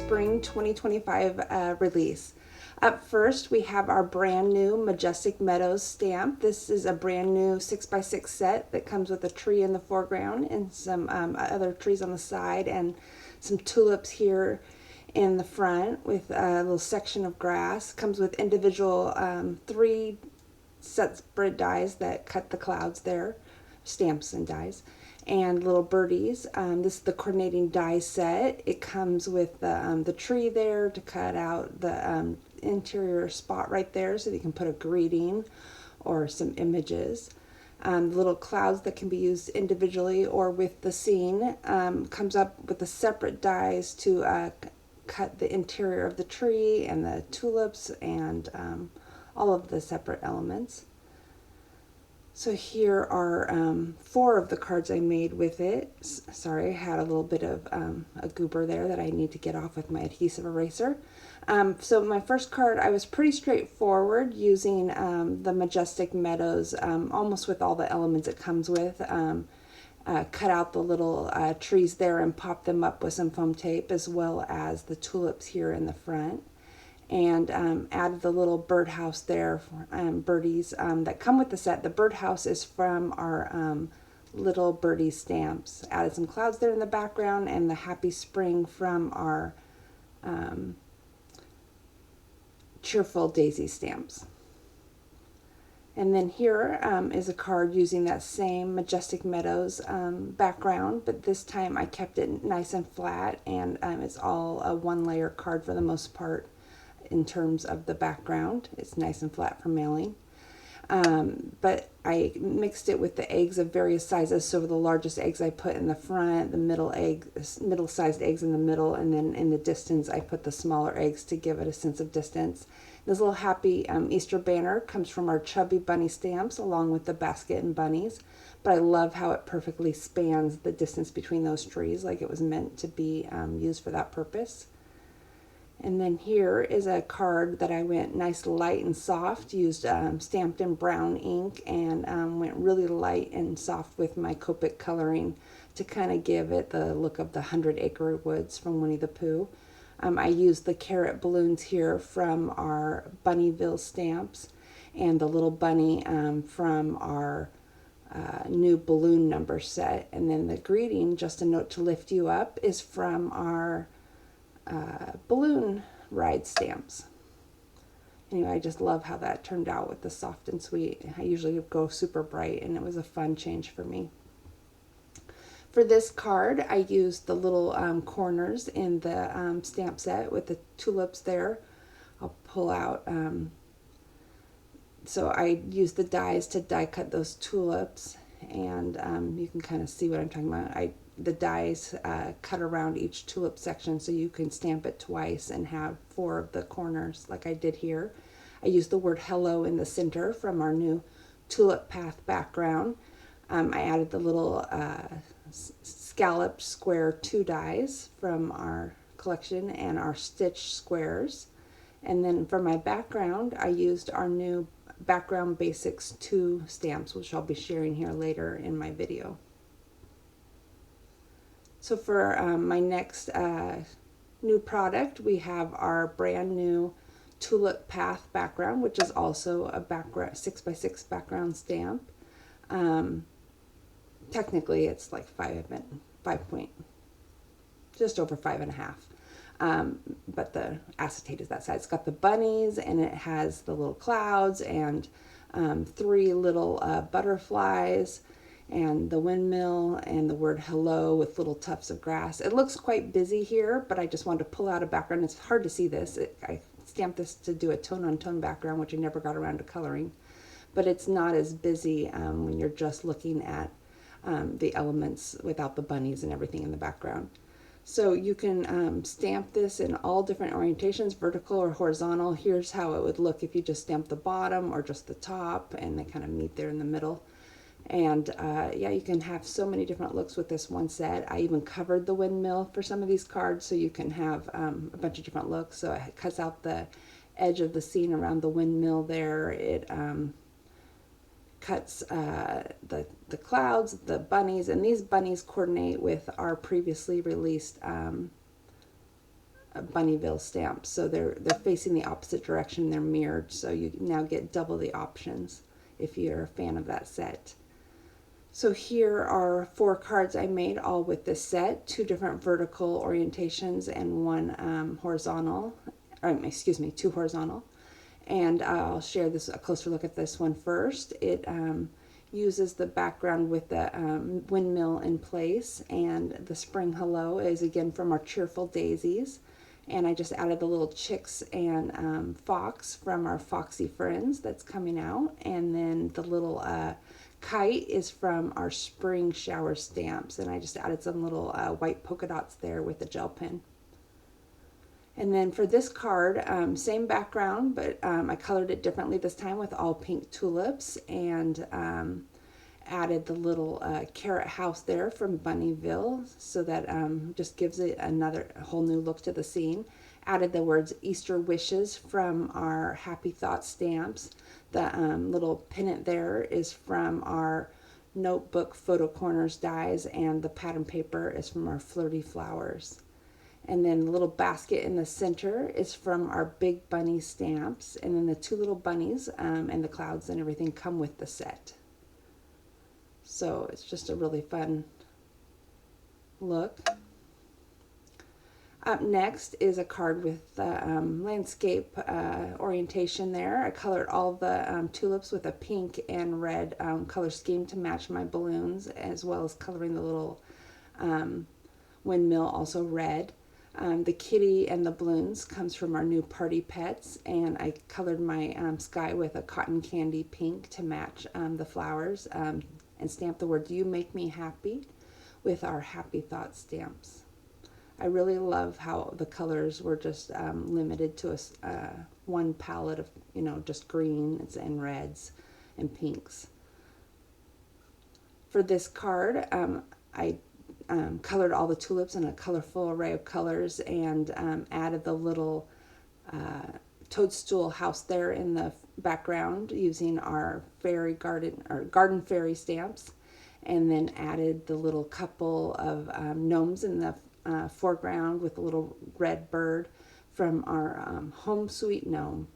Spring 2025 release. Up first, we have our brand new Majestic Meadows stamp. This is a brand new 6x6 set that comes with a tree in the foreground and some other trees on the side and some tulips here in the front with a little section of grass. Comes with individual 3 sets spread dies that cut the clouds there, stamps and dies, and little birdies. This is the coordinating die set. It comes with the tree there to cut out the interior spot right there so that you can put a greeting or some images. Little clouds that can be used individually or with the scene. Comes up with the separate dies to cut the interior of the tree and the tulips and all of the separate elements. So here are 4 of the cards I made with it. Sorry, I had a little bit of a goober there that I need to get off with my adhesive eraser. So my first card, I was pretty straightforward using the Majestic Meadows, almost with all the elements it comes with. Cut out the little trees there and pop them up with some foam tape, as well as the tulips here in the front. And added the little birdhouse there, birdies that come with the set. The birdhouse is from our little birdie stamps. Added some clouds there in the background and the happy spring from our cheerful daisy stamps. And then here is a card using that same Majestic Meadows background, but this time I kept it nice and flat, and it's all a 1-layer card for the most part. In terms of the background, it's nice and flat for mailing. But I mixed it with the eggs of various sizes. So the largest eggs I put in the front, the middle-sized eggs in the middle, and then in the distance I put the smaller eggs to give it a sense of distance. This little happy Easter banner comes from our Chubby Bunny stamps along with the basket and bunnies. But I love how it perfectly spans the distance between those trees, like it was meant to be used for that purpose. And then here is a card that I went nice light and soft, used stamped in brown ink, and went really light and soft with my Copic coloring to kind of give it the look of the 100 Acre Woods from Winnie the Pooh. I used the carrot balloons here from our Bunnyville stamps and the little bunny from our new balloon number set. And then the greeting, just a note to lift you up, is from our balloon ride stamps. Anyway, I just love how that turned out with the soft and sweet. I usually go super bright, and it was a fun change for me. For this card, I used the little corners in the stamp set with the tulips there. I'll pull out, so I used the dies to die cut those tulips, and you can kind of see what I'm talking about. The dies cut around each tulip section so you can stamp it twice and have 4 of the corners like I did here. I used the word hello in the center from our new tulip path background. I added the little scalloped square 2 dies from our collection and our stitch squares. And then for my background, I used our new Background Basics 2 stamps, which I'll be sharing here later in my video. So for my next new product, we have our brand new Tulip Path background, which is also a 6x6 background stamp. Technically, it's like 5 point, just over 5.5. But the acetate is that size. It's got the bunnies, and it has the little clouds and 3 little butterflies, and the windmill and the word hello with little tufts of grass. It looks quite busy here, but I just wanted to pull out a background. It's hard to see this. I stamped this to do a tone-on-tone background, which I never got around to coloring. But it's not as busy when you're just looking at the elements without the bunnies and everything in the background. So you can stamp this in all different orientations, vertical or horizontal. Here's how it would look if you just stamp the bottom or just the top, and they kind of meet there in the middle. And yeah, you can have so many different looks with this one set. I even covered the windmill for some of these cards, so you can have a bunch of different looks. So it cuts out the edge of the scene around the windmill there. It cuts the clouds, the bunnies, and these bunnies coordinate with our previously released Bunnyville stamps. So they're facing the opposite direction. They're mirrored, so you now get double the options if you're a fan of that set. So here are 4 cards I made, all with this set, 2 different vertical orientations and 1 horizontal, excuse me, 2 horizontal. And I'll share a closer look at this one first. It uses the background with the windmill in place, and the spring hello is again from our cheerful daisies. And I just added the little chicks and fox from our Foxy friends that's coming out. And then the little kite is from our spring shower stamps, and I just added some little white polka dots there with a gel pen. And then for this card, same background, but I colored it differently this time with all pink tulips, and added the little carrot house there from Bunnyville, so that just gives it another whole new look to the scene. Added the words Easter wishes from our Happy Thoughts stamps. The little pennant there is from our notebook photo corners dies, and the pattern paper is from our flirty flowers. And then the little basket in the center is from our big bunny stamps, and then the 2 little bunnies and the clouds and everything come with the set. So it's just a really fun look. Up next is a card with the landscape orientation there. I colored all the tulips with a pink and red color scheme to match my balloons, as well as coloring the little windmill also red. The kitty and the balloons comes from our new party pets, and I colored my sky with a cotton candy pink to match the flowers, and stamped the word You Make Me Happy with our Happy Thoughts stamps. I really love how the colors were just limited to one palette of, just greens and reds and pinks. For this card, I colored all the tulips in a colorful array of colors, and added the little toadstool house there in the background using our fairy garden or garden fairy stamps, and then added the little couple of gnomes in the foreground with a little red bird from our home sweet gnome,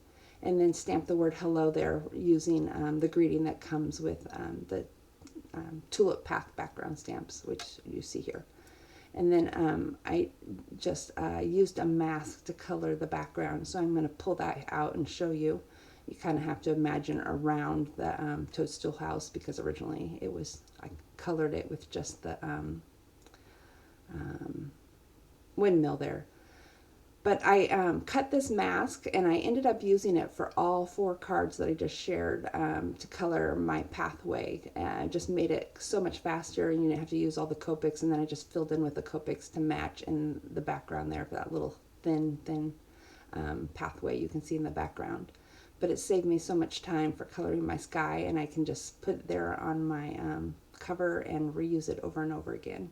and then stamped the word hello there using the greeting that comes with the tulip path background stamps, which you see here. And then I just used a mask to color the background, so I'm going to pull that out and show you. You kind of have to imagine around the toadstool house, because originally I colored it with just the windmill there. But I cut this mask, and I ended up using it for all 4 cards that I just shared to color my pathway. Just made it so much faster, and you didn't have to use all the Copics, and then I just filled in with the Copics to match in the background there for that little thin pathway you can see in the background. But it saved me so much time for coloring my sky, and I can just put it there on my cover and reuse it over and over again.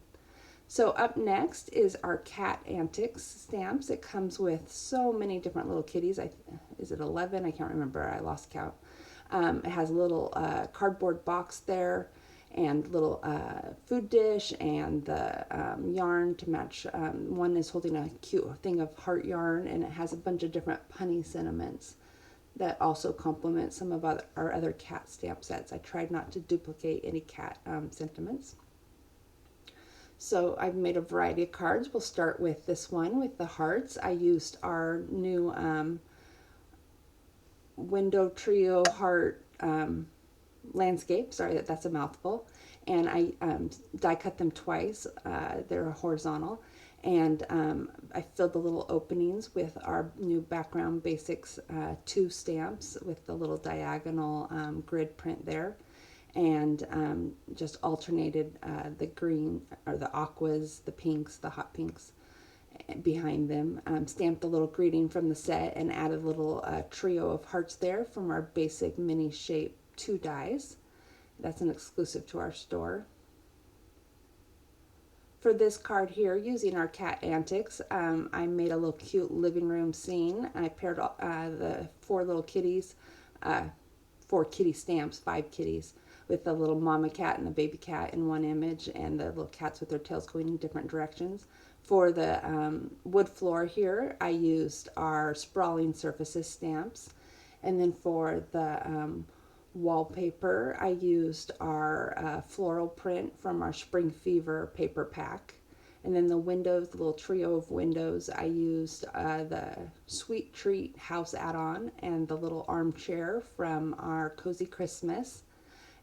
So up next is our Cat Antics stamps. It comes with so many different little kitties. Is it 11? I can't remember. I lost count. It has a little cardboard box there, and little food dish, and the yarn to match. One is holding a cute thing of heart yarn, and it has a bunch of different punny sentiments that also complement some of our other cat stamp sets. I tried not to duplicate any cat sentiments. So I've made a variety of cards. We'll start with this one with the hearts. I used our new window trio heart landscape. Sorry, that's a mouthful. And I die cut them twice. They're horizontal. And I filled the little openings with our new background basics 2 stamps with the little diagonal grid print there. And just alternated the green, or the aquas, the pinks, the hot pinks behind them. Stamped a little greeting from the set, and added a little trio of hearts there from our basic mini shape 2 dies. That's an exclusive to our store. For this card here, using our Cat Antics, I made a little cute living room scene. I paired the 4 little kitties, 4 kitty stamps, 5 kitties, with the little mama cat and the baby cat in one image, and the little cats with their tails going in different directions. For the wood floor here, I used our Sprawling Surfaces stamps. And then for the wallpaper, I used our floral print from our Spring Fever paper pack. And then the windows, the little trio of windows, I used the Sweet Treat house add-on and the little armchair from our Cozy Christmas.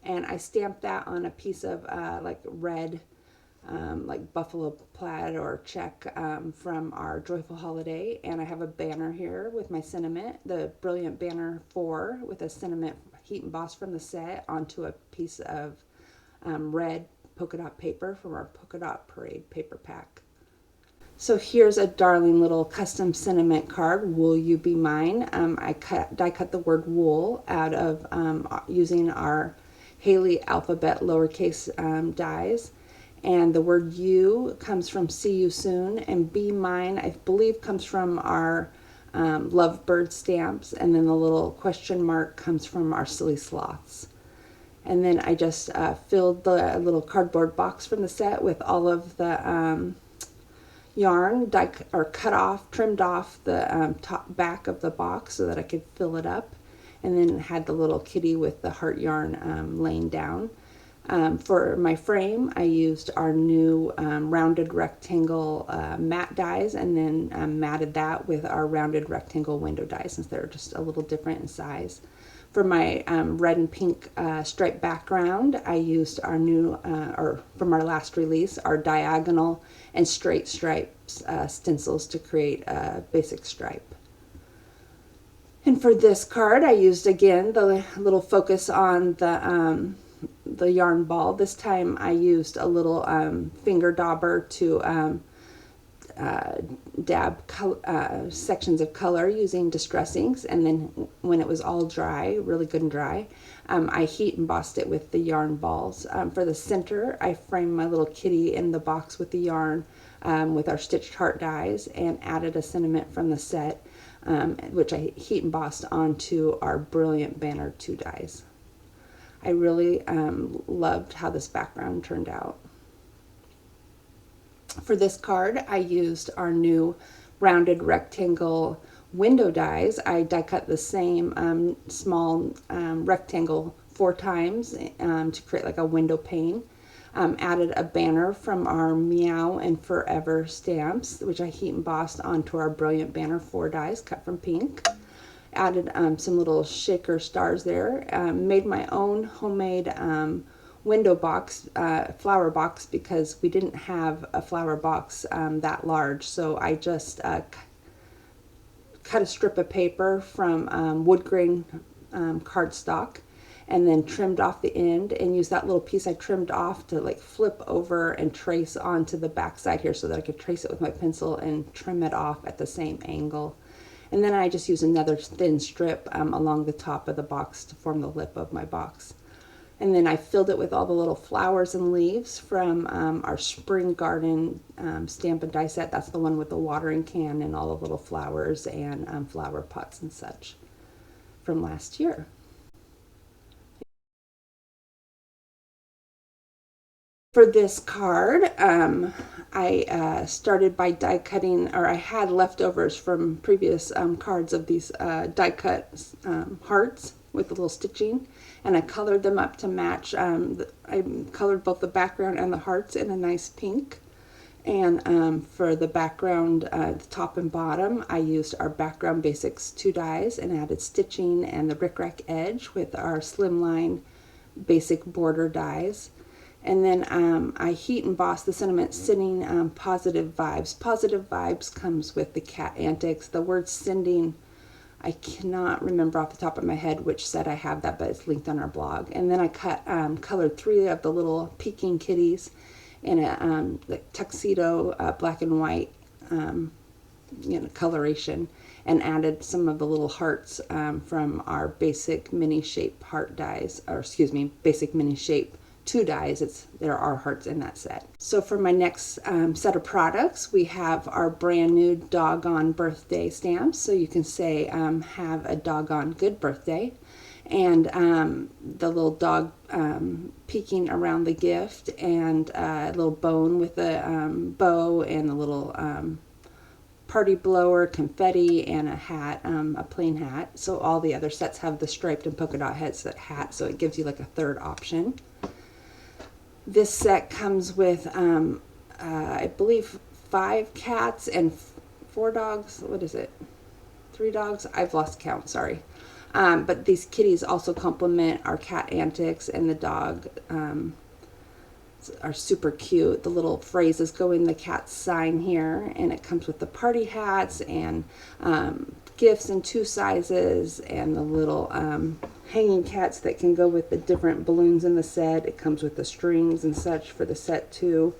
And I stamped that on a piece of like red, like buffalo plaid or check from our Joyful Holiday. And I have a banner here with my sentiment, the Brilliant Banner 4 with a sentiment heat embossed from the set onto a piece of red polka dot paper from our Polka Dot Parade paper pack. So here's a darling little custom sentiment card, Will You Be Mine? I die cut the word wool out of using our Haley alphabet lowercase dies. And the word you comes from See You Soon, and Be Mine, I believe, comes from our Lovebird stamps, and then the little question mark comes from our Silly Sloths. And then I just filled the little cardboard box from the set with all of the yarn, cut off, trimmed off the top back of the box so that I could fill it up. And then had the little kitty with the heart yarn laying down. For my frame, I used our new rounded rectangle matte dies, and then matted that with our rounded rectangle window dies since they're just a little different in size. For my red and pink striped background, I used our new, or from our last release, our diagonal and straight stripes stencils to create a basic stripe. And for this card, I used again the little focus on the yarn ball. This time I used a little finger dauber to dab sections of color using Distress Inks, and then when it was all dry, really good and dry, I heat embossed it with the yarn balls. For the center, I framed my little kitty in the box with the yarn with our stitched heart dies, and added a sentiment from the set, which I heat embossed onto our Brilliant Banner 2 dies. I really loved how this background turned out. For this card, I used our new rounded rectangle window dies. I die cut the same small rectangle 4 times to create like a window pane. Added a banner from our Meow and Forever stamps, which I heat embossed onto our Brilliant Banner 4 dies cut from pink. Added some little shaker stars there. Made my own homemade window box, flower box, because we didn't have a flower box that large. So I just cut a strip of paper from wood grain cardstock, and then trimmed off the end, and used that little piece I trimmed off to like flip over and trace onto the back side here so that I could trace it with my pencil and trim it off at the same angle. And then I just used another thin strip along the top of the box to form the lip of my box. And then I filled it with all the little flowers and leaves from our Spring Garden stamp and die set. That's the one with the watering can and all the little flowers and flower pots and such from last year. For this card, I started by die cutting, or I had leftovers from previous cards of these die cut hearts with a little stitching, and I colored them up to match. I colored both the background and the hearts in a nice pink. And for the background, the top and bottom, I used our Background Basics 2 dies and added stitching and the rickrack edge with our Slimline Basic Border dies. And then I heat embossed the sentiment sending positive vibes. Positive vibes comes with the cat Antics. The word sending, I cannot remember off the top of my head which set I have that, but it's linked on our blog. And then I colored 3 of the little peeking kitties in a tuxedo black and white coloration, and added some of the little hearts from our Basic Mini Shape heart dies, or excuse me, Basic Mini Shape 2 dies. There are hearts in that set. So for my next set of products, we have our brand new Doggone birthday stamps. So you can say, have a doggone good birthday. and the little dog peeking around the gift, and a little bone with a bow, and a little party blower, confetti, and a hat, a plain hat. So all the other sets have the striped and polka dot heads hat, so it gives you like a third option. This set comes with, I believe, 5 cats and 4 dogs. What is it? 3 dogs? I've lost count, sorry. But these kitties also complement our cat Antics, and the dog are super cute. The little phrases go in the cat's sign here, and it comes with the party hats and gifts in 2 sizes, and the little hanging cats that can go with the different balloons in the set. It comes with the strings and such for the set too.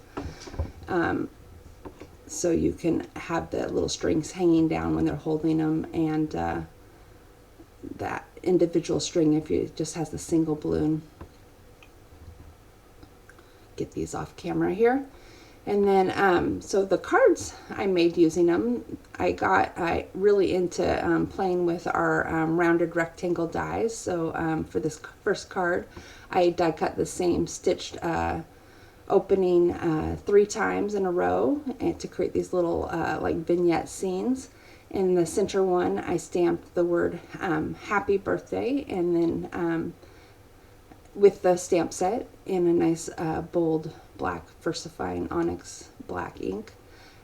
So you can have the little strings hanging down when they're holding them, and that individual string if it just has the single balloon. Get these off camera here. And then so the cards I made using them, I really into playing with our rounded rectangle dies. So for this first card, I die cut the same stitched opening 3 times in a row, and to create these little like vignette scenes. In the center one, I stamped the word happy birthday, and then with the stamp set in a nice bold black versifying onyx black ink,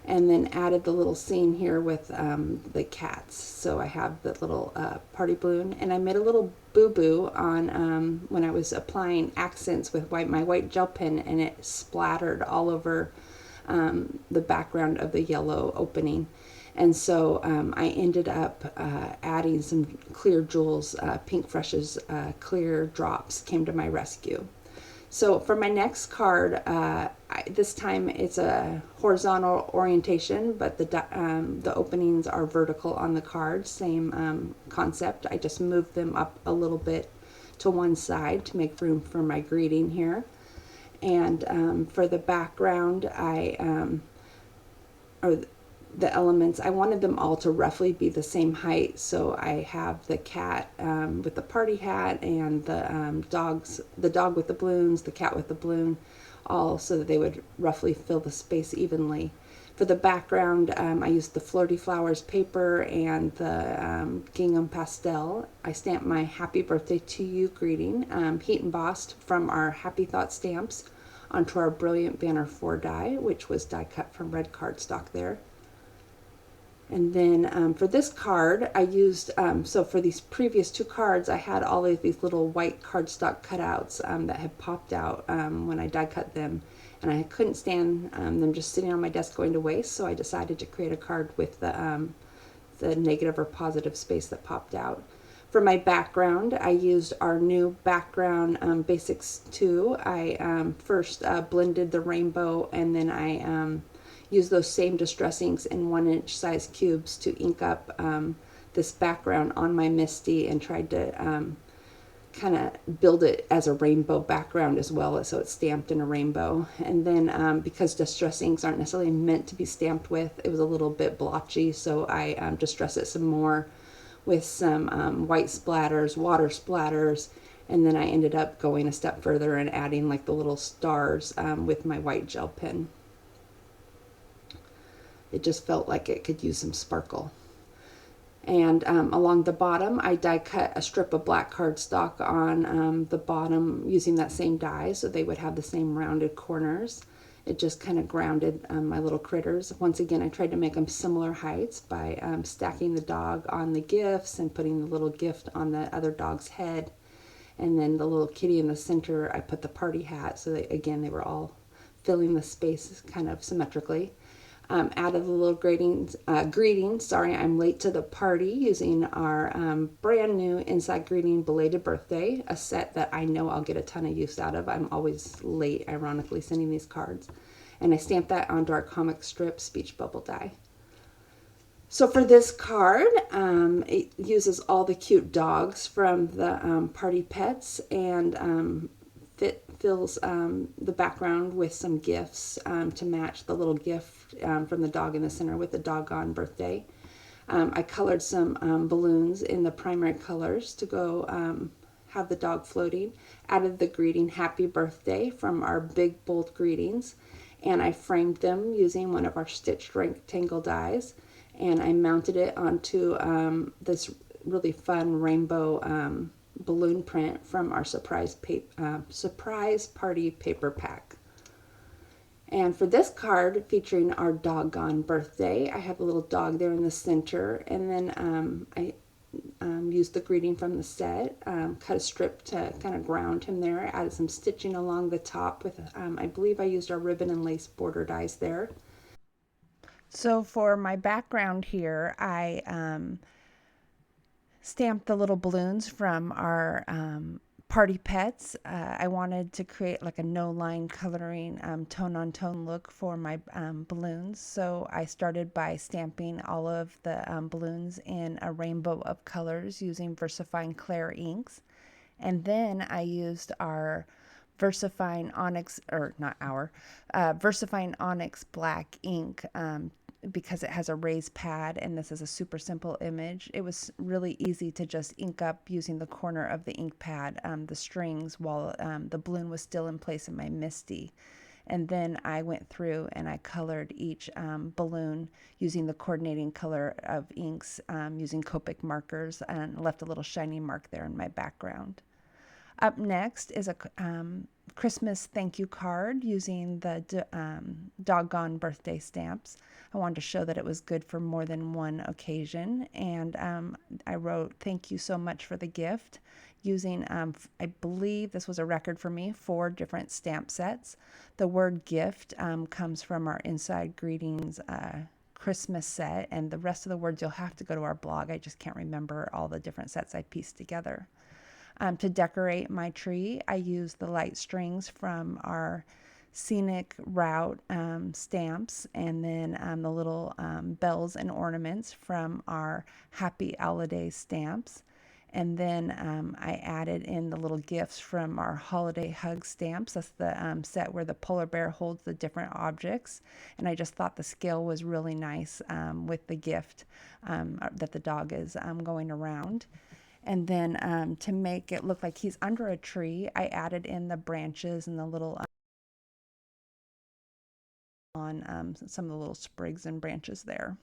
and then added the little scene here with the cats. So I have the little party balloon, and I made a little boo-boo on when I was applying accents with my white gel pen, and it splattered all over the background of the yellow opening. And so I ended up adding some clear jewels. Pink Fresh's clear drops came to my rescue. So for my next card, this time it's a horizontal orientation, but the openings are vertical on the card. Same concept. I just moved them up a little bit to one side to make room for my greeting here. And for the background, the elements, I wanted them all to roughly be the same height. So I have the cat with the party hat, and the dog with the balloons, the cat with the balloon, all so that they would roughly fill the space evenly. For the background, I used the Flirty Flowers paper and the gingham pastel. I stamped my happy birthday to you greeting, heat embossed from our Happy Thought stamps onto our Brilliant Banner 4 die, which was die cut from red cardstock there. And then for this card, I used, so for these previous 2 cards, I had all of these little white cardstock cutouts that had popped out when I die cut them. And I couldn't stand them just sitting on my desk going to waste, so I decided to create a card with the negative or positive space that popped out. For my background, I used our new background Basics 2. I first blended the rainbow, and then I use those same distress inks in 1-inch size cubes to ink up this background on my Misty, and tried to kind of build it as a rainbow background as well, so it's stamped in a rainbow. And then because distress inks aren't necessarily meant to be stamped with, it was a little bit blotchy, so I distress it some more with some white splatters, water splatters, and then I ended up going a step further and adding like the little stars with my white gel pen. It just felt like it could use some sparkle. And along the bottom, I die cut a strip of black cardstock on the bottom using that same die, so they would have the same rounded corners. It just kind of grounded my little critters. Once again, I tried to make them similar heights by stacking the dog on the gifts and putting the little gift on the other dog's head. And then the little kitty in the center, I put the party hat, so that, again, they were all filling the space kind of symmetrically. Added a little greeting, sorry, I'm late to the party, using our brand new Inside Greeting Belated Birthday, a set that I know I'll get a ton of use out of. I'm always late, ironically, sending these cards. And I stamped that onto our comic strip speech bubble die. So for this card, it uses all the cute dogs from the Party Pets, and fills the background with some gifts to match the little gift from the dog in the center with the Doggone birthday. I colored some balloons in the primary colors to go have the dog floating. Added the greeting happy birthday from our big bold greetings, and I framed them using one of our stitched rectangle dies, and I mounted it onto this really fun rainbow balloon print from our surprise party paper pack. And for this card featuring our Doggone birthday, I have a little dog there in the center, and then I used the greeting from the set, cut a strip to kind of ground him there, added some stitching along the top with, I believe I used our ribbon and lace border dies there. So for my background here, I stamped the little balloons from our party pets. I wanted to create like a no line coloring tone on tone look for my balloons. So I started by stamping all of the balloons in a rainbow of colors using VersaFine Clair inks. And then I used our VersaFine Onyx, or not our, VersaFine Onyx black ink because it has a raised pad, and this is a super simple image. It was really easy to just ink up using the corner of the ink pad, the strings, while the balloon was still in place in my Misty. And then I went through and I colored each balloon using the coordinating color of inks, using Copic markers, and left a little shiny mark there in my background. Up next is a Christmas thank you card using the Doggone birthday stamps. I wanted to show that it was good for more than one occasion, and I wrote thank you so much for the gift using, I believe this was a record for me, 4 different stamp sets. The word gift comes from our Inside Greetings Christmas set, and the rest of the words you'll have to go to our blog. I just can't remember all the different sets I pieced together. To decorate my tree, I used the light strings from our Scenic Route stamps, and then the little bells and ornaments from our Happy Holidays stamps. And then I added in the little gifts from our Holiday Hug stamps. That's the set where the polar bear holds the different objects. And I just thought the scale was really nice with the gift that the dog is going around. And then to make it look like he's under a tree, I added in the branches and the little on some of the little sprigs and branches there.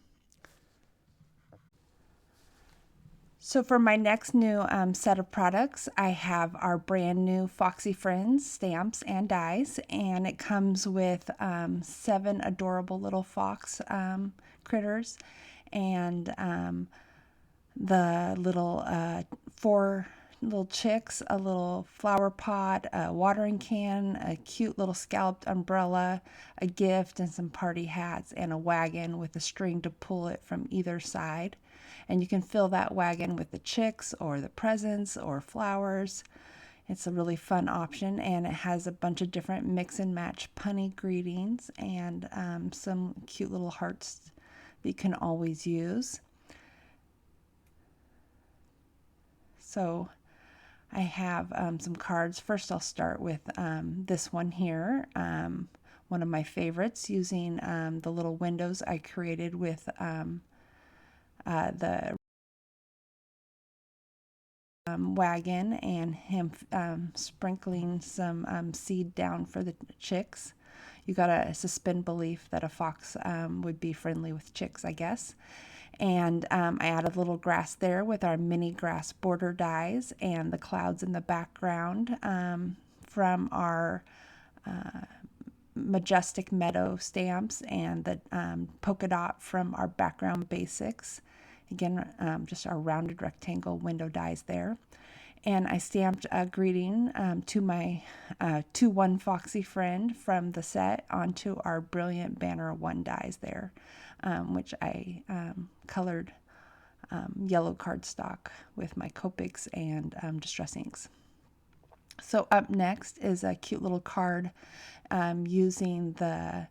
So for my next new set of products, I have our brand new Foxy Friends stamps and dies, and it comes with 7 adorable little fox critters, and the little 4 little chicks, a little flower pot, a watering can, a cute little scalloped umbrella, a gift, and some party hats, and a wagon with a string to pull it from either side. And you can fill that wagon with the chicks or the presents or flowers. It's a really fun option, and it has a bunch of different mix and match punny greetings and some cute little hearts that you can always use. So I have some cards. First, I'll start with this one here, one of my favorites, using the little windows I created with the wagon, and him sprinkling some seed down for the chicks. You gotta suspend belief that a fox would be friendly with chicks, I guess. And I added a little grass there with our mini grass border dies, and the clouds in the background from our Majestic Meadow stamps, and the polka dot from our background basics. Again, just our rounded rectangle window dies there. And I stamped a greeting to my 2-1 Foxy friend from the set onto our Brilliant Banner 1 dies there, which I colored yellow cardstock with my Copics and Distress inks. So up next is a cute little card using the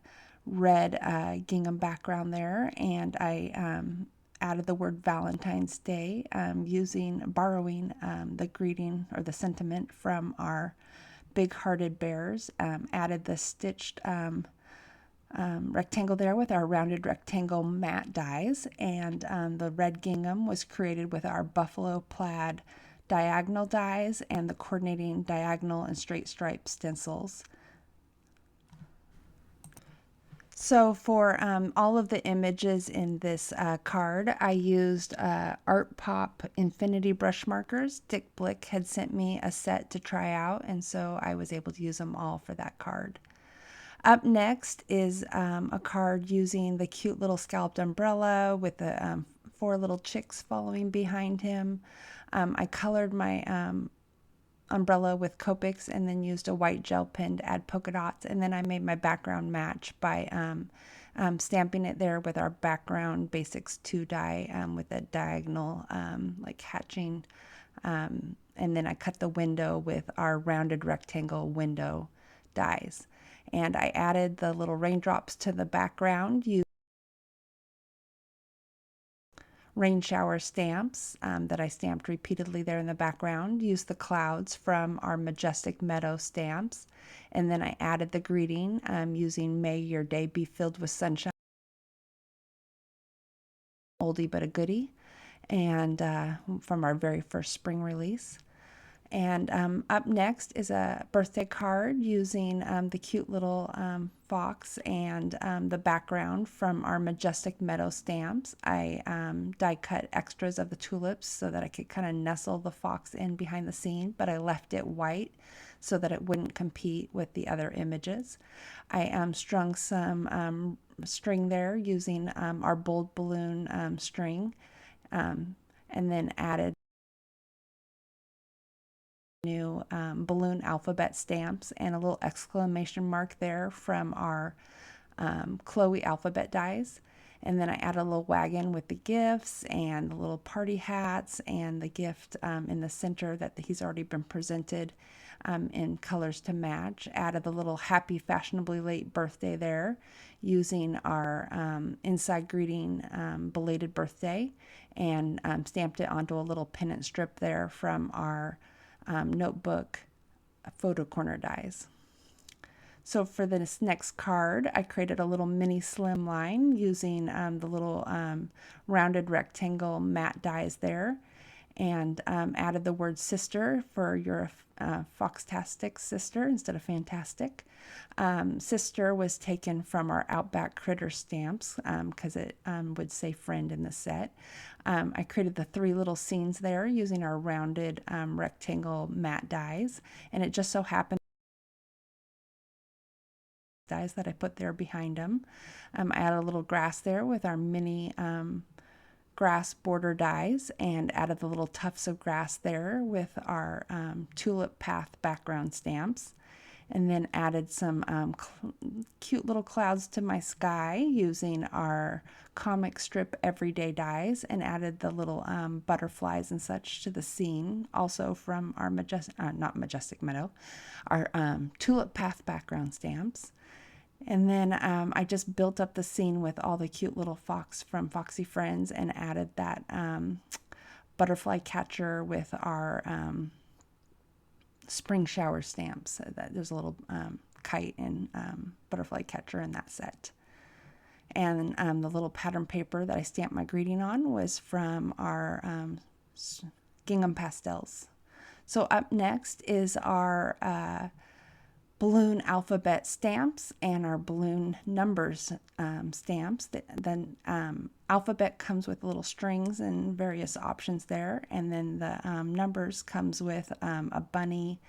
red gingham background there, and I added the word Valentine's Day, borrowing the greeting or the sentiment from our Big Hearted Bears. Added the stitched rectangle there with our rounded rectangle matte dies, and the red gingham was created with our buffalo plaid diagonal dies and the coordinating diagonal and straight stripe stencils. So for all of the images in this card, I used Art Pop Infinity brush markers. Dick Blick had sent me a set to try out, and so I was able to use them all for that card. Up next is a card using the cute little scalloped umbrella with the 4 little chicks following behind him. I colored my umbrella with Copics and then used a white gel pen to add polka dots, and then I made my background match by stamping it there with our background basics 2 die with a diagonal like hatching, and then I cut the window with our rounded rectangle window dies, and I added the little raindrops to the background using rain shower stamps that I stamped repeatedly there in the background. Used the clouds from our Majestic Meadow stamps, and then I added the greeting using May Your Day Be Filled with Sunshine, oldie but a goodie, and from our very first spring release. And up next is a birthday card using the cute little fox and the background from our Majestic Meadow stamps. I die cut extras of the tulips so that I could kind of nestle the fox in behind the scene, but I left it white so that it wouldn't compete with the other images. I strung some string there using our bold balloon string, and then added new balloon alphabet stamps and a little exclamation mark there from our Chloe alphabet dies. And then I added a little wagon with the gifts and the little party hats and the gift in the center that he's already been presented in colors to match. Added the little happy fashionably late birthday there using our inside greeting belated birthday, and stamped it onto a little pennant strip there from our notebook photo corner dies. So for this next card, I created a little mini slim line using the little rounded rectangle matte dies there, and added the word sister for your Foxtastic sister instead of fantastic. Sister was taken from our Outback Critter stamps because it would say friend in the set. I created the 3 little scenes there using our rounded rectangle matte dies, and it just so happened dies that I put there behind them. I added a little grass there with our mini grass border dies, and added the little tufts of grass there with our tulip path background stamps, and then added some cute little clouds to my sky using our comic strip everyday dies, and added the little butterflies and such to the scene, also from our not Majestic Meadow, our tulip path background stamps. And then I just built up the scene with all the cute little fox from Foxy Friends, and added that butterfly catcher with our spring shower stamps. So that there's a little kite and butterfly catcher in that set. And the little pattern paper that I stamped my greeting on was from our gingham pastels. So up next is our balloon alphabet stamps and our balloon numbers stamps. Then alphabet comes with little strings and various options there, and then the numbers comes with a bunny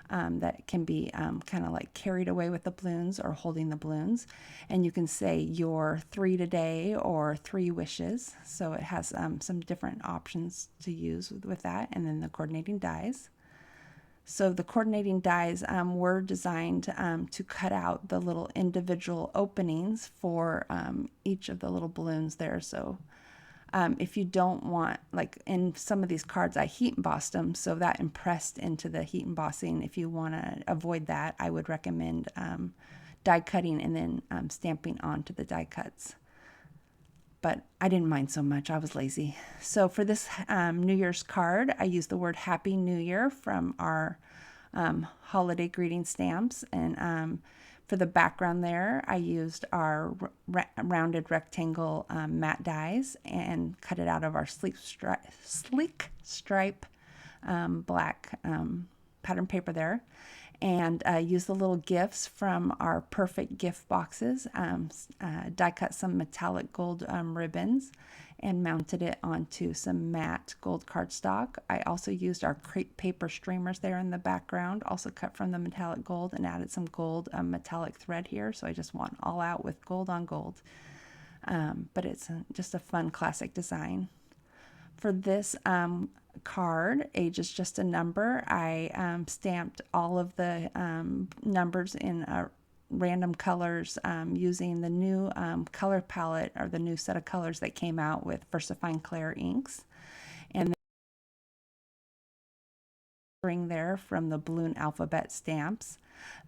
that can be kind of like carried away with the balloons or holding the balloons, and you can say your 3 today or 3 wishes, so it has some different options to use with that. And then the coordinating dies. So the coordinating dies were designed to cut out the little individual openings for each of the little balloons there. So if you don't want, like in some of these cards, I heat embossed them, so that impressed into the heat embossing. If you want to avoid that, I would recommend die cutting and then stamping onto the die cuts. But I didn't mind so much. I was lazy. So for this New Year's card, I used the word Happy New Year from our holiday greeting stamps. And for the background there, I used our rounded rectangle matte dies and cut it out of our sleek stripe black pattern paper there, and use the little gifts from our perfect gift boxes. Die cut some metallic gold ribbons and mounted it onto some matte gold cardstock. I also used our crepe paper streamers there in the background, also cut from the metallic gold, and added some gold metallic thread here. So I just went all out with gold on gold. But it's just a fun classic design. For this card, age is just a number, I stamped all of the numbers in random colors using the new color palette, or the new set of colors that came out with VersaFine Clair inks. And ring there from the balloon alphabet stamps.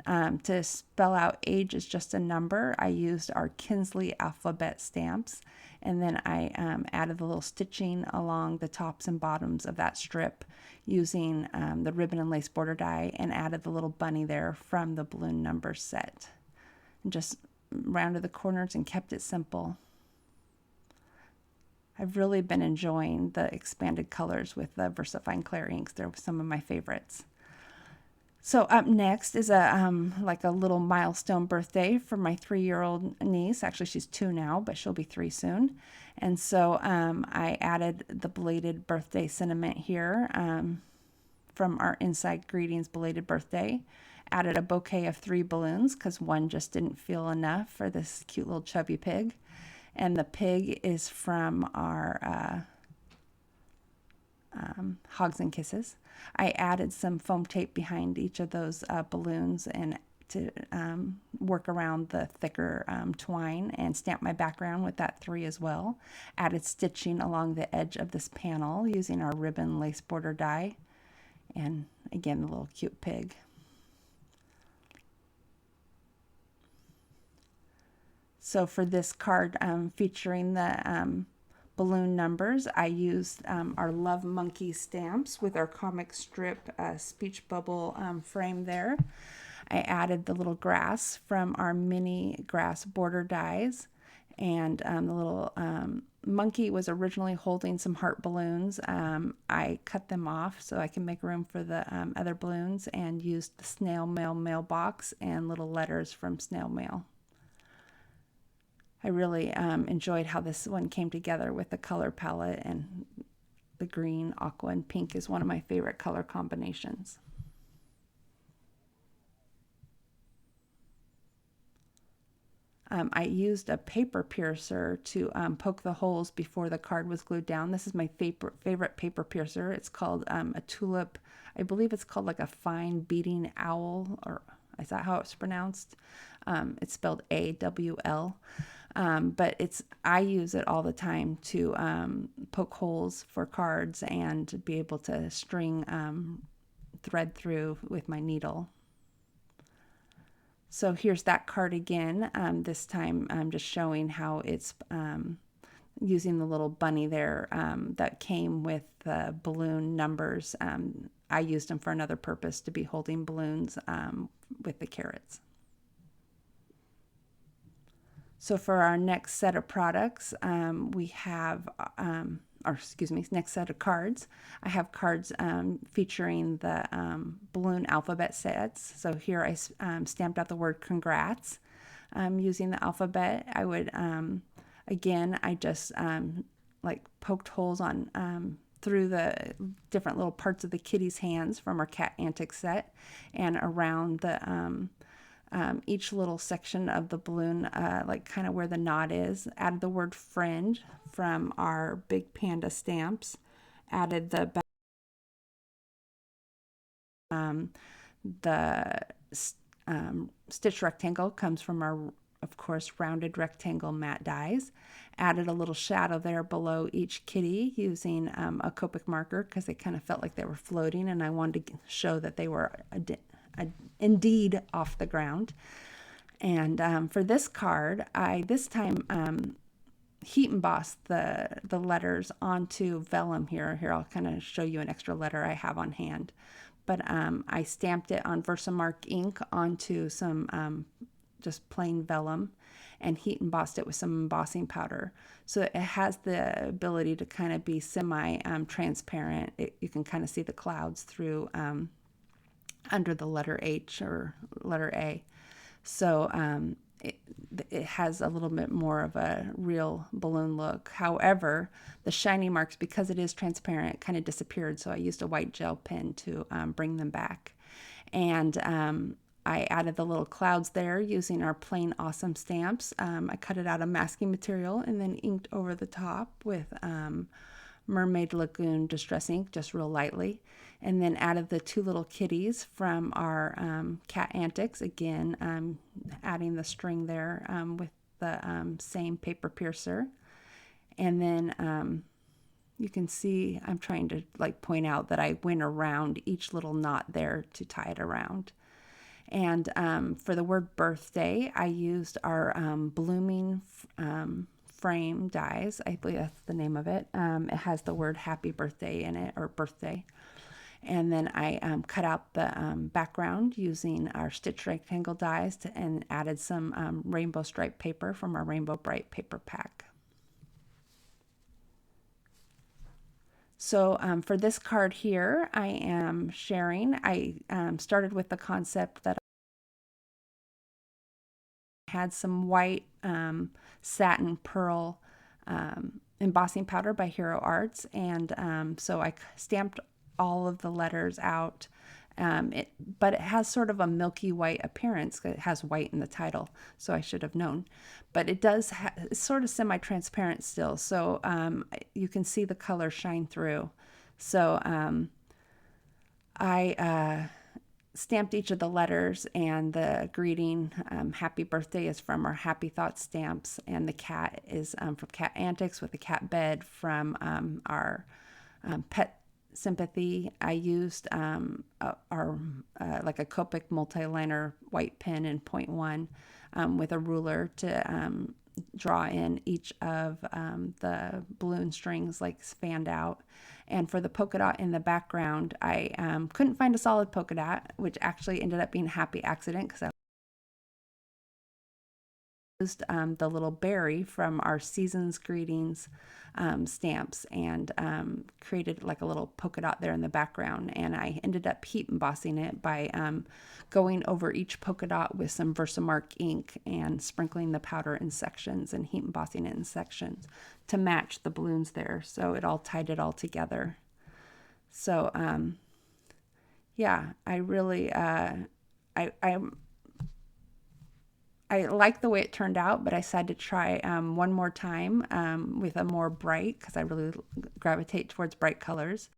To spell out age is just a number, I used our Kinsley alphabet stamps, and then I added the little stitching along the tops and bottoms of that strip using the ribbon and lace border die, and added the little bunny there from the balloon number set. And just rounded the corners and kept it simple. I've really been enjoying the expanded colors with the VersaFine Clair inks. They're some of my favorites. So up next is like a little milestone birthday for my 3-year-old niece. Actually, she's 2 now, but she'll be 3 soon. And so I added the belated birthday sentiment here from our Inside Greetings belated birthday. Added a bouquet of 3 balloons because one just didn't feel enough for this cute little chubby pig. And the pig is from our Hogs and Kisses. I added some foam tape behind each of those balloons and to work around the thicker twine, and stamp my background with that 3 as well. Added stitching along the edge of this panel using our ribbon lace border die, and again the little cute pig. So for this card featuring the balloon numbers, I used our Love Monkey stamps with our comic strip speech bubble frame there. I added the little grass from our mini grass border dies, and the little monkey was originally holding some heart balloons. I cut them off so I can make room for the other balloons, and used the snail mail mailbox and little letters from snail mail. I really enjoyed how this one came together with the color palette, and the green, aqua, and pink is one of my favorite color combinations. I used a paper piercer to poke the holes before the card was glued down. This is my favorite paper piercer. It's called a Tulip. I believe it's called like a fine beating owl, or is that how it's pronounced? It's spelled AWL. But I use it all the time to poke holes for cards and to be able to string thread through with my needle. So here's that card again. This time I'm just showing how it's using the little bunny there that came with the balloon numbers. I used them for another purpose, to be holding balloons with the carrots. So for our next set of products, we have, next set of cards, I have cards featuring the balloon alphabet sets. So here I stamped out the word congrats using the alphabet. I would, again, I just like poked holes on through the different little parts of the kitty's hands from our cat Antics set, and around the each little section of the balloon, like kind of where the knot is. Added the word friend from our big panda stamps. Added the stitch rectangle comes from our, of course, rounded rectangle matte dies. Added a little shadow there below each kitty using a Copic marker, because they kind of felt like they were floating, and I wanted to show that they were indeed off the ground. And for this card, I this time heat embossed the letters onto vellum here. Here, I'll kind of show you an extra letter I have on hand. But I stamped it on Versamark ink onto some just plain vellum, and heat embossed it with some embossing powder. So it has the ability to kind of be semi-transparent. You can kind of see the clouds through under the letter H or letter A. So it has a little bit more of a real balloon look. However, the shiny marks, because it is transparent, kind of disappeared. So I used a white gel pen to bring them back. And I added the little clouds there using our plain awesome stamps. I cut it out of masking material and then inked over the top with Mermaid Lagoon Distress ink, just real lightly. And then added the two little kitties from our cat Antics. Again, adding the string there with the same paper piercer. And then you can see I'm trying to like point out that I went around each little knot there to tie it around. And for the word birthday, I used our blooming frame dies. I believe that's the name of it. It has the word happy birthday in it, or birthday. And then I cut out the background using our stitch rectangle dies and added some rainbow stripe paper from our Rainbow Bright paper pack. So for this card here, I am sharing. I started with the concept that I had some white satin pearl embossing powder by Hero Arts, and so I stamped all of the letters out. But it has sort of a milky white appearance. It has white in the title, so I should have known. But it does it's sort of semi-transparent still, so you can see the color shine through. So I stamped each of the letters, and the greeting, happy birthday, is from our Happy Thoughts stamps, and the cat is from Cat Antics with the cat bed from our Pet Sympathy. I used our like a Copic multi-liner white pen in 0.1 with a ruler to draw in each of the balloon strings like fanned out. And for the polka dot in the background, I couldn't find a solid polka dot, which actually ended up being a happy accident because I used the little berry from our Season's Greetings stamps and created like a little polka dot there in the background. And I ended up heat embossing it by going over each polka dot with some Versamark ink and sprinkling the powder in sections and heat embossing it in sections to match the balloons there. So it all tied it all together. So yeah, I really I like the way it turned out, but I decided to try one more time with a more bright, because I really gravitate towards bright colors.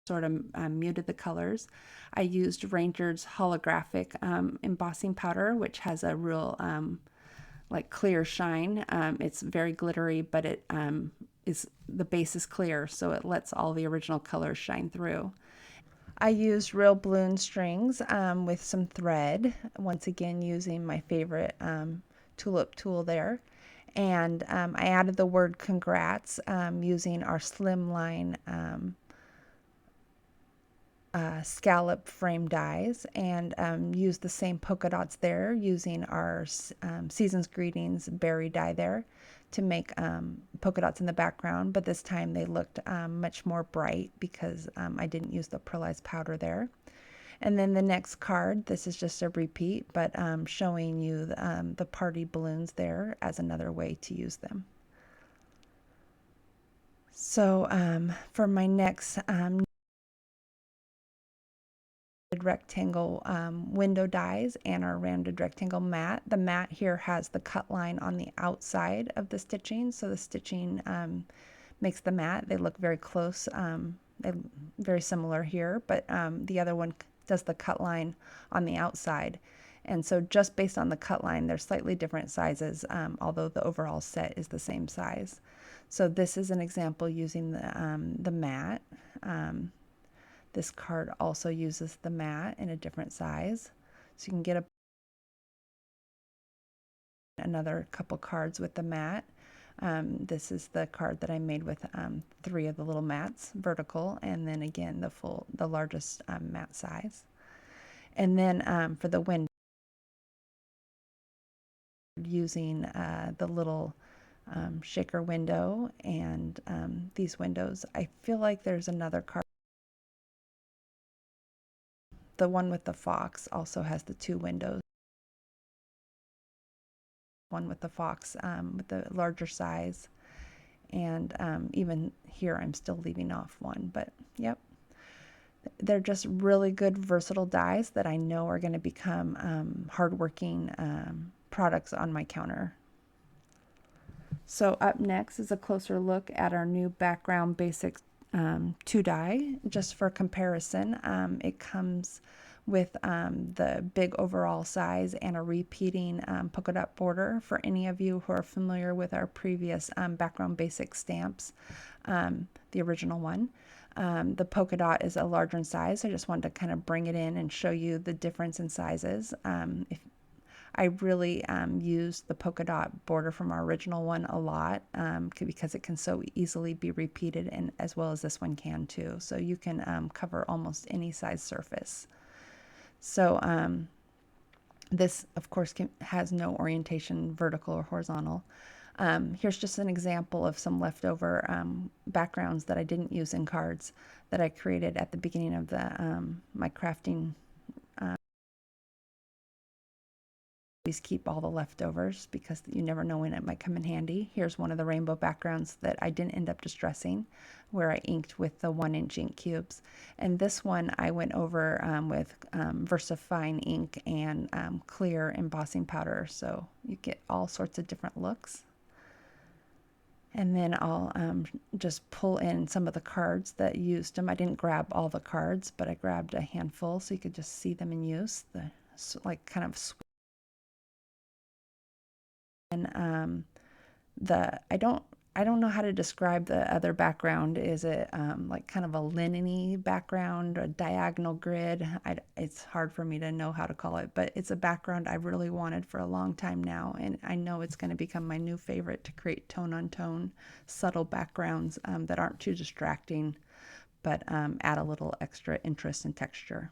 Sort of muted the colors. I used Ranger's holographic embossing powder, which has a real like clear shine. It's very glittery, but it the base is clear, so it lets all the original colors shine through. I used real balloon strings with some thread, once again using my favorite Tulip tool there. And I added the word congrats using our slimline scallop frame dies, and used the same polka dots there using our Season's Greetings berry die there to make polka dots in the background, but this time they looked much more bright because I didn't use the pearlized powder there. And then the next card, this is just a repeat, but showing you the party balloons there as another way to use them. So for my next rectangle window dies and our rounded rectangle mat. The mat here has the cut line on the outside of the stitching, so the stitching makes the mat. They look very close, very similar here, but the other one does the cut line on the outside. And so just based on the cut line, they're slightly different sizes, although the overall set is the same size. So this is an example using the mat. This card also uses the mat in a different size. So you can get another couple cards with the mat. This is the card that I made with 3 of the little mats, vertical, and then again the largest mat size. And then for the window, using the little shaker window and these windows. I feel like there's another card. The one with the fox also has the two windows. One with the fox with the larger size. And even here I'm still leaving off one. But yep, they're just really good versatile dies that I know are going to become hardworking products on my counter. So up next is a closer look at our new background basic 2-die. Just for comparison, it comes with the big overall size and a repeating polka dot border. For any of you who are familiar with our previous background basic stamps, the original one, the polka dot is a larger in size. I just wanted to kind of bring it in and show you the difference in sizes. I really use the polka dot border from our original one a lot because it can so easily be repeated, and as well as this one can too. So you can cover almost any size surface. So this, of course, has no orientation, vertical or horizontal. Here's just an example of some leftover backgrounds that I didn't use in cards that I created at the beginning of the my crafting. Always keep all the leftovers because you never know when it might come in handy. Here's one of the rainbow backgrounds that I didn't end up distressing, where I inked with the 1-inch ink cubes. And this one I went over with VersaFine ink and clear embossing powder, so you get all sorts of different looks. And then I'll just pull in some of the cards that used them. I didn't grab all the cards, but I grabbed a handful so you could just see them in use. The like kind of and I don't know how to describe the other background. Is it like kind of a linen-y background, a diagonal grid? It's hard for me to know how to call it, but it's a background I've really wanted for a long time now, and I know it's going to become my new favorite to create tone-on-tone, subtle backgrounds that aren't too distracting, but add a little extra interest and texture.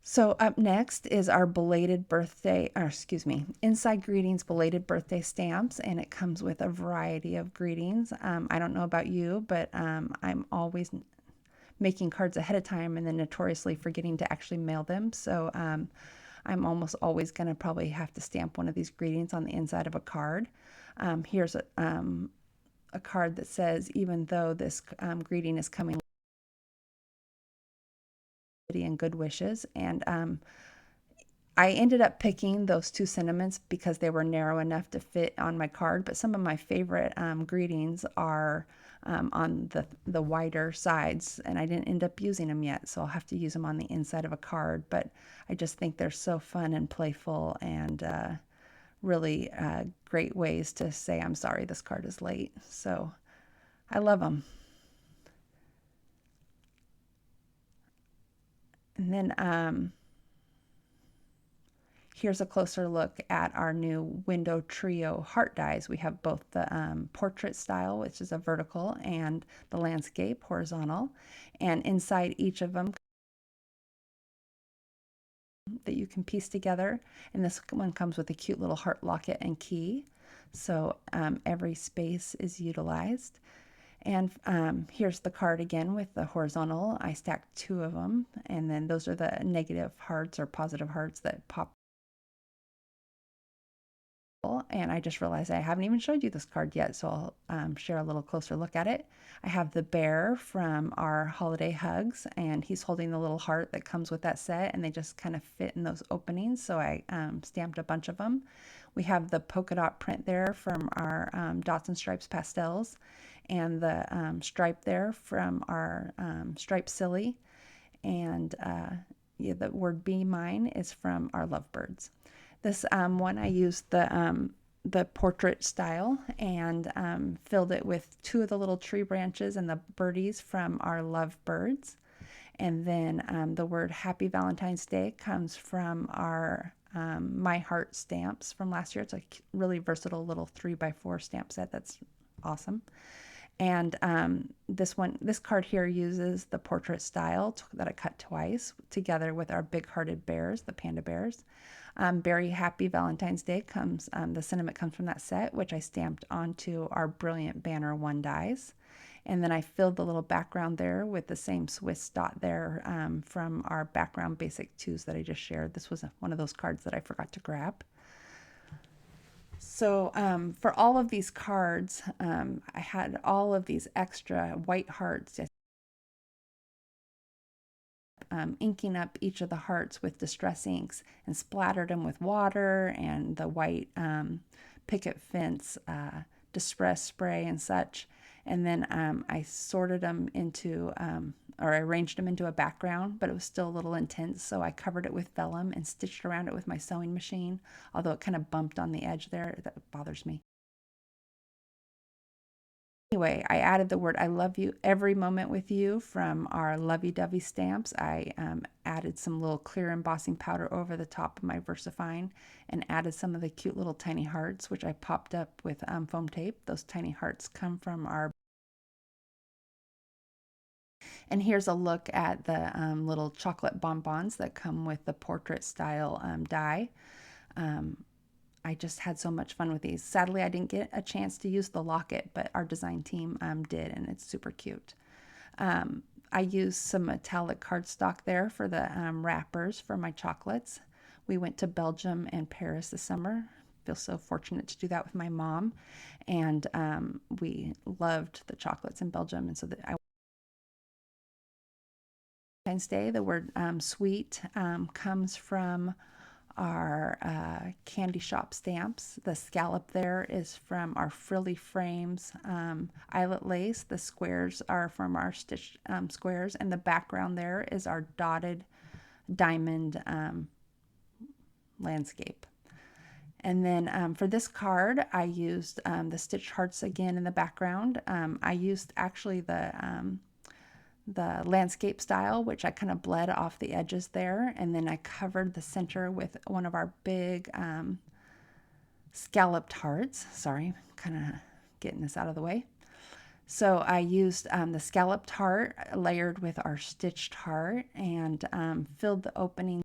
So up next is our belated birthday, or excuse me, Inside Greetings belated birthday stamps, and it comes with a variety of greetings. I don't know about you, but I'm always making cards ahead of time and then notoriously forgetting to actually mail them. So I'm almost always going to probably have to stamp one of these greetings on the inside of a card. Here's a card that says, even though this greeting is coming and good wishes. And I ended up picking those two sentiments because they were narrow enough to fit on my card, but some of my favorite greetings are on the wider sides, and I didn't end up using them yet, so I'll have to use them on the inside of a card. But I just think they're so fun and playful, and really great ways to say I'm sorry this card is late. So I love them. And then here's a closer look at our new window trio heart dies. We have both the portrait style, which is a vertical, and the landscape horizontal. And inside each of them that you can piece together. And this one comes with a cute little heart locket and key. So every space is utilized. And here's the card again with the horizontal. I stacked two of them, and then those are the negative hearts or positive hearts that pop. And I just realized I haven't even showed you this card yet, so I'll share a little closer look at it. I have the bear from our holiday hugs, and he's holding the little heart that comes with that set, and they just kind of fit in those openings, so I stamped a bunch of them. We have the polka dot print there from our Dots and Stripes pastels, and the stripe there from our Stripe Silly, and yeah, the word Be Mine is from our Lovebirds. This one I used the portrait style and filled it with two of the little tree branches and the birdies from our Lovebirds. And then the word Happy Valentine's Day comes from our My Heart stamps from last year. It's a really versatile little 3x4 stamp set that's awesome. And this card here uses the portrait style that I cut twice together with our big-hearted bears, the panda bears. Very Happy Valentine's Day comes, the sentiment comes from that set, which I stamped onto our Brilliant Banner 1 dies. And then I filled the little background there with the same Swiss dot there from our background basic 2s that I just shared. This was one of those cards that I forgot to grab. So for all of these cards, I had all of these extra white hearts, inking up each of the hearts with distress inks and splattered them with water and the white picket fence distress spray and such. And then I sorted them into, or I arranged them into a background, but it was still a little intense. So I covered it with vellum and stitched around it with my sewing machine, although it kind of bumped on the edge there. That bothers me. Anyway, I added the word I love you every moment with you from our lovey-dovey stamps. I added some little clear embossing powder over the top of my VersaFine and added some of the cute little tiny hearts, which I popped up with foam tape. Those tiny hearts come from our... And here's a look at the little chocolate bonbons that come with the portrait style die. I just had so much fun with these. Sadly, I didn't get a chance to use the locket, but our design team did, and it's super cute. I used some metallic cardstock there for the wrappers for my chocolates. We went to Belgium and Paris this summer. Feel so fortunate to do that with my mom, and we loved the chocolates in Belgium, and so Valentine's Day, the word sweet comes from our candy shop stamps. The scallop there is from our Frilly Frames eyelet lace. The squares are from our stitched squares, and the background there is our dotted diamond landscape. And then for this card, I used the stitched hearts again in the background. I used actually the landscape style, which I kind of bled off the edges there, and then I covered the center with one of our big scalloped hearts. Sorry, kind of getting this out of the way. So I used the scalloped heart layered with our stitched heart and filled the opening.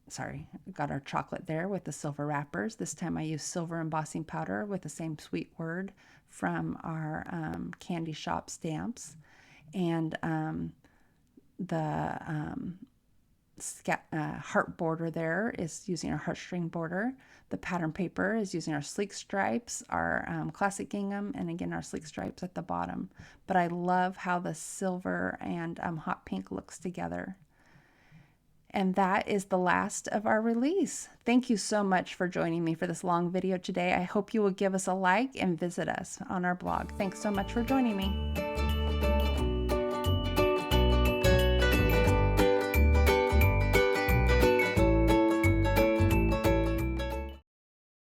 Sorry, got our chocolate there with the silver wrappers. This time I used silver embossing powder with the same sweet word from our candy shop stamps. And the heart border there is using our heartstring border. The pattern paper is using our sleek stripes, our classic gingham, and again our sleek stripes at the bottom. But I love how the silver and hot pink looks together. And that is the last of our release. Thank you so much for joining me for this long video today. I hope you will give us a like and visit us on our blog. Thanks so much for joining me.